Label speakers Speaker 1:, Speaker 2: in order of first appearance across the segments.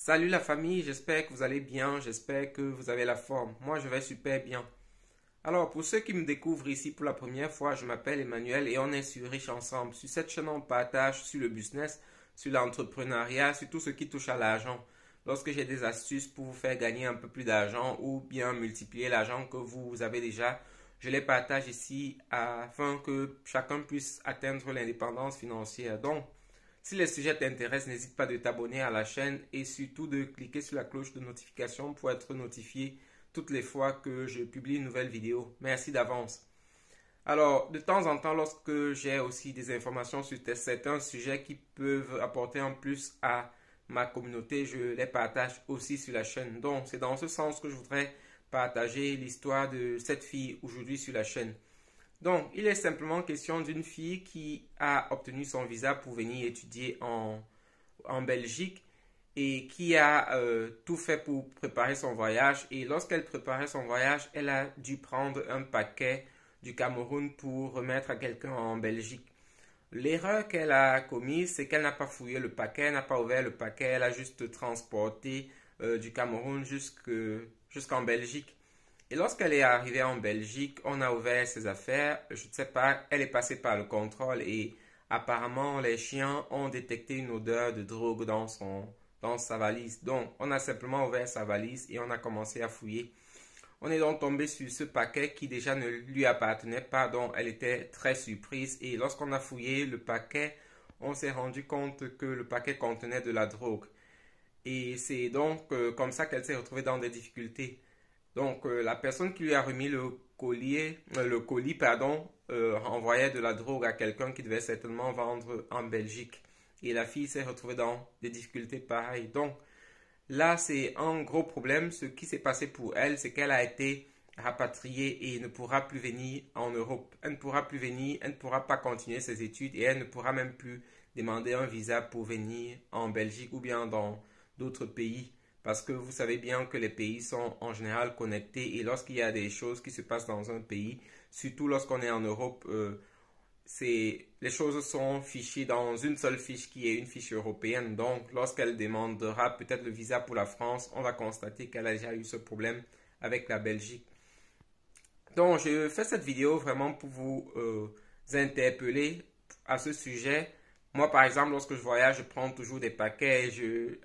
Speaker 1: Salut la famille, j'espère que vous allez bien, j'espère que vous avez la forme. Moi, je vais super bien. Alors, pour ceux qui me découvrent ici pour la première fois, je m'appelle Emmanuel et on est sur Riche Ensemble. Sur cette chaîne, on partage sur le business, sur l'entrepreneuriat, sur tout ce qui touche à l'argent. Lorsque j'ai des astuces pour vous faire gagner un peu plus d'argent ou bien multiplier l'argent que vous avez déjà, je les partage ici afin que chacun puisse atteindre l'indépendance financière. Donc, si les sujets t'intéressent, n'hésite pas de t'abonner à la chaîne et surtout de cliquer sur la cloche de notification pour être notifié toutes les fois que je publie une nouvelle vidéo. Merci d'avance. Alors, de temps en temps, lorsque j'ai aussi des informations sur certains sujets qui peuvent apporter un plus à ma communauté, je les partage aussi sur la chaîne. Donc, c'est dans ce sens que je voudrais partager l'histoire de cette fille aujourd'hui sur la chaîne. Donc, il est simplement question d'une fille qui a obtenu son visa pour venir étudier en Belgique et qui a tout fait pour préparer son voyage. Et lorsqu'elle préparait son voyage, elle a dû prendre un paquet du Cameroun pour remettre à quelqu'un en Belgique. L'erreur qu'elle a commise, c'est qu'elle n'a pas fouillé le paquet, elle n'a pas ouvert le paquet, elle a juste transporté du Cameroun jusqu'en Belgique. Et lorsqu'elle est arrivée en Belgique, on a ouvert ses affaires. Je ne sais pas, elle est passée par le contrôle et apparemment les chiens ont détecté une odeur de drogue dans sa valise. Donc, on a simplement ouvert sa valise et on a commencé à fouiller. On est donc tombé sur ce paquet qui déjà ne lui appartenait pas, donc elle était très surprise. Et lorsqu'on a fouillé le paquet, on s'est rendu compte que le paquet contenait de la drogue. Et c'est donc comme ça qu'elle s'est retrouvée dans des difficultés. Donc, la personne qui lui a remis le colis, pardon, envoyait de la drogue à quelqu'un qui devait certainement vendre en Belgique. Et la fille s'est retrouvée dans des difficultés pareilles. Donc, là, c'est un gros problème. Ce qui s'est passé pour elle, c'est qu'elle a été rapatriée et ne pourra plus venir en Europe. Elle ne pourra plus venir, elle ne pourra pas continuer ses études et elle ne pourra même plus demander un visa pour venir en Belgique ou bien dans d'autres pays. Parce que vous savez bien que les pays sont en général connectés et lorsqu'il y a des choses qui se passent dans un pays, surtout lorsqu'on est en Europe, les choses sont fichées dans une seule fiche qui est une fiche européenne. Donc, lorsqu'elle demandera peut-être le visa pour la France, on va constater qu'elle a déjà eu ce problème avec la Belgique. Donc, je fais cette vidéo vraiment pour vous interpeller à ce sujet. Moi, par exemple, lorsque je voyage, je prends toujours des paquets.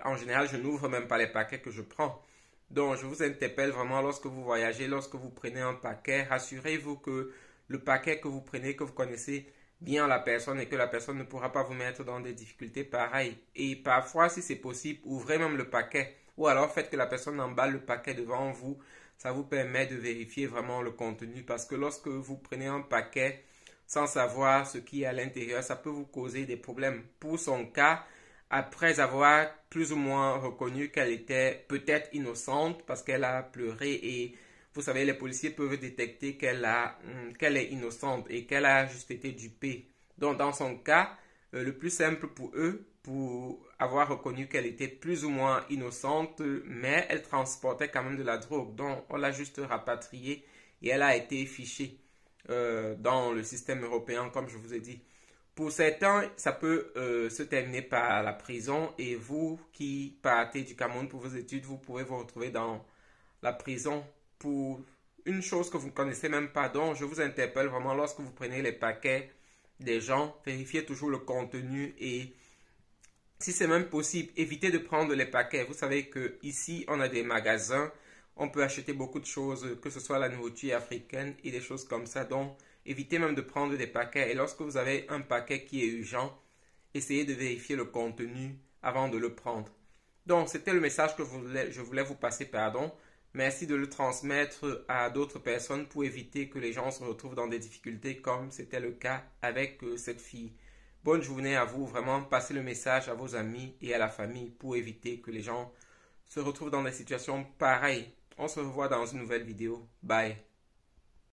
Speaker 1: En général, je n'ouvre même pas les paquets que je prends. Donc, je vous interpelle vraiment lorsque vous voyagez, lorsque vous prenez un paquet, rassurez-vous que le paquet que vous prenez, que vous connaissez bien la personne et que la personne ne pourra pas vous mettre dans des difficultés pareilles. Et parfois, si c'est possible, ouvrez même le paquet. Ou alors faites que la personne emballe le paquet devant vous. Ça vous permet de vérifier vraiment le contenu. Parce que lorsque vous prenez un paquet sans savoir ce qui est à l'intérieur, ça peut vous causer des problèmes. Pour son cas, après avoir plus ou moins reconnu qu'elle était peut-être innocente parce qu'elle a pleuré et vous savez, les policiers peuvent détecter qu'elle est innocente et qu'elle a juste été dupée. Donc, dans son cas, le plus simple pour eux, pour avoir reconnu qu'elle était plus ou moins innocente, mais elle transportait quand même de la drogue. Donc, on l'a juste rapatriée et elle a été fichée dans le système européen, comme je vous ai dit. Pour certains, ça peut se terminer par la prison et vous qui partez du Cameroun pour vos études, vous pouvez vous retrouver dans la prison pour une chose que vous ne connaissez même pas. Donc, je vous interpelle vraiment lorsque vous prenez les paquets des gens, vérifiez toujours le contenu et si c'est même possible, évitez de prendre les paquets. Vous savez que ici, on a des magasins, on peut acheter beaucoup de choses, que ce soit la nourriture africaine et des choses comme ça. Donc, évitez même de prendre des paquets. Et lorsque vous avez un paquet qui est urgent, essayez de vérifier le contenu avant de le prendre. Donc, c'était le message que je voulais vous passer, pardon. Merci de le transmettre à d'autres personnes pour éviter que les gens se retrouvent dans des difficultés comme c'était le cas avec cette fille. Bonne journée à vous, vraiment passez le message à vos amis et à la famille pour éviter que les gens se retrouvent dans des situations pareilles. On se revoit dans une nouvelle vidéo. Bye.